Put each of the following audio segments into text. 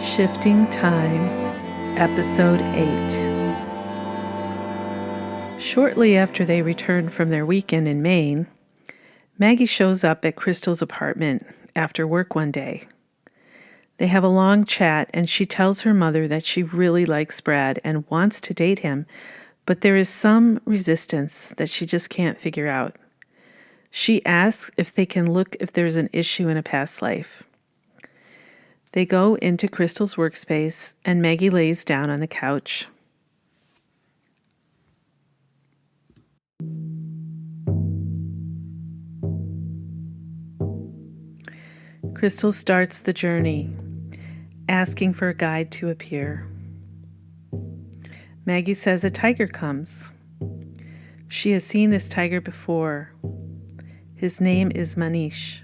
Shifting Time, Episode 8. Shortly after they return from their weekend in Maine, Maggie shows up at Crystal's apartment after work one day. They have a long chat, and she tells her mother that she really likes Brad and wants to date him, but there is some resistance that she just can't figure out. She asks if they can look if there's an issue in a past life. They go into Crystal's workspace, and Maggie lays down on the couch. Crystal starts the journey, asking for a guide to appear. Maggie says a tiger comes. She has seen this tiger before. His name is Manish.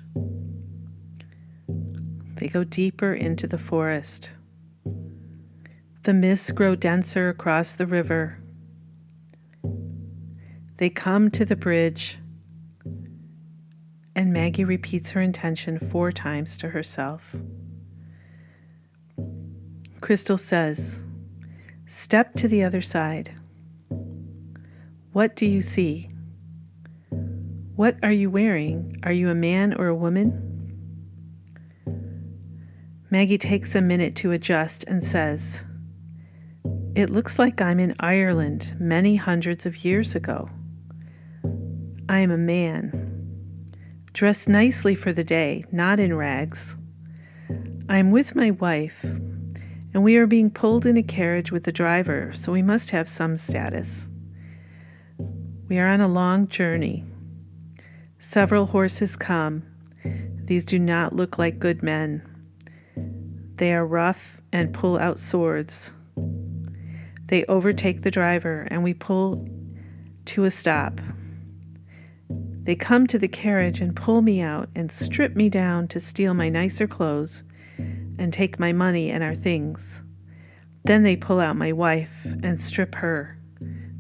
They go deeper into the forest. The mists grow denser across the river. They come to the bridge, and Maggie repeats her intention 4 times to herself. Crystal says, "Step to the other side. What do you see? What are you wearing? Are you a man or a woman?" Maggie takes a minute to adjust and says, "It looks like I'm in Ireland many hundreds of years ago. I am a man, dressed nicely for the day, not in rags. I am with my wife, and we are being pulled in a carriage with the driver, so we must have some status. We are on a long journey. Several horses come. These do not look like good men. They are rough and pull out swords. They overtake the driver, and we pull to a stop. They come to the carriage and pull me out and strip me down to steal my nicer clothes and take my money and our things. Then they pull out my wife and strip her.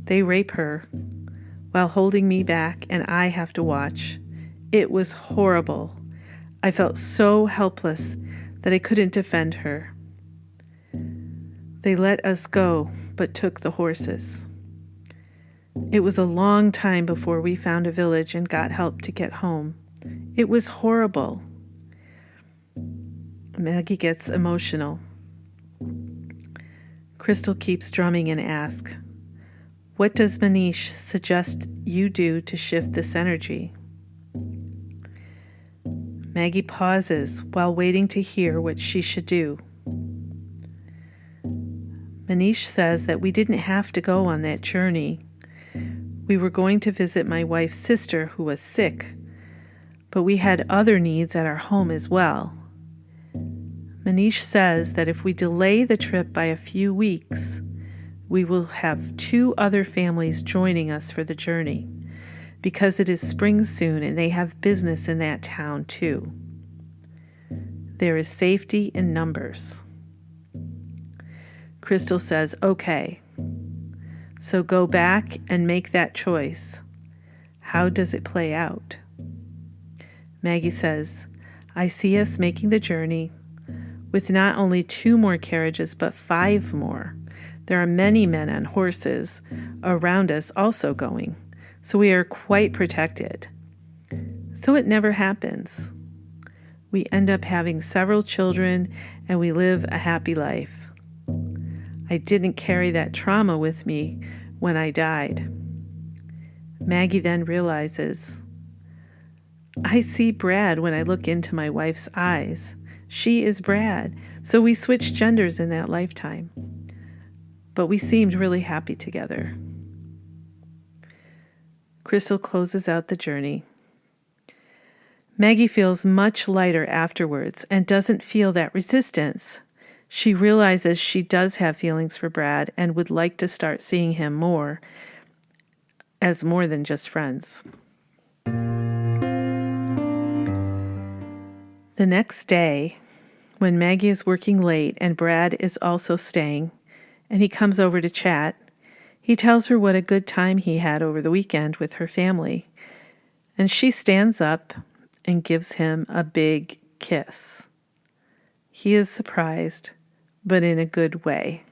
They rape her while holding me back, and I have to watch. It was horrible. I felt so helpless that I couldn't defend her. They let us go, but took the horses. It was a long time before we found a village and got help to get home. It was horrible." Maggie gets emotional. Crystal keeps drumming and asks, "What does Manish suggest you do to shift this energy?" Maggie pauses while waiting to hear what she should do. Manish says that we didn't have to go on that journey. We were going to visit my wife's sister who was sick, but we had other needs at our home as well. Manish says that if we delay the trip by a few weeks, we will have 2 other families joining us for the journey, because it is spring soon and they have business in that town too. There is safety in numbers. Crystal says, "Okay, so go back and make that choice. How does it play out?" Maggie says, "I see us making the journey with not only 2 more carriages, but 5 more. There are many men on horses around us also going, so we are quite protected. So it never happens. We end up having several children, and we live a happy life. I didn't carry that trauma with me when I died." Maggie then realizes, "I see Brad when I look into my wife's eyes. She is Brad, so we switched genders in that lifetime. But we seemed really happy together." Crystal closes out the journey. Maggie feels much lighter afterwards and doesn't feel that resistance. She realizes she does have feelings for Brad and would like to start seeing him more as more than just friends. The next day, when Maggie is working late and Brad is also staying, and he comes over to chat, he tells her what a good time he had over the weekend with her family, and she stands up and gives him a big kiss. He is surprised, but in a good way.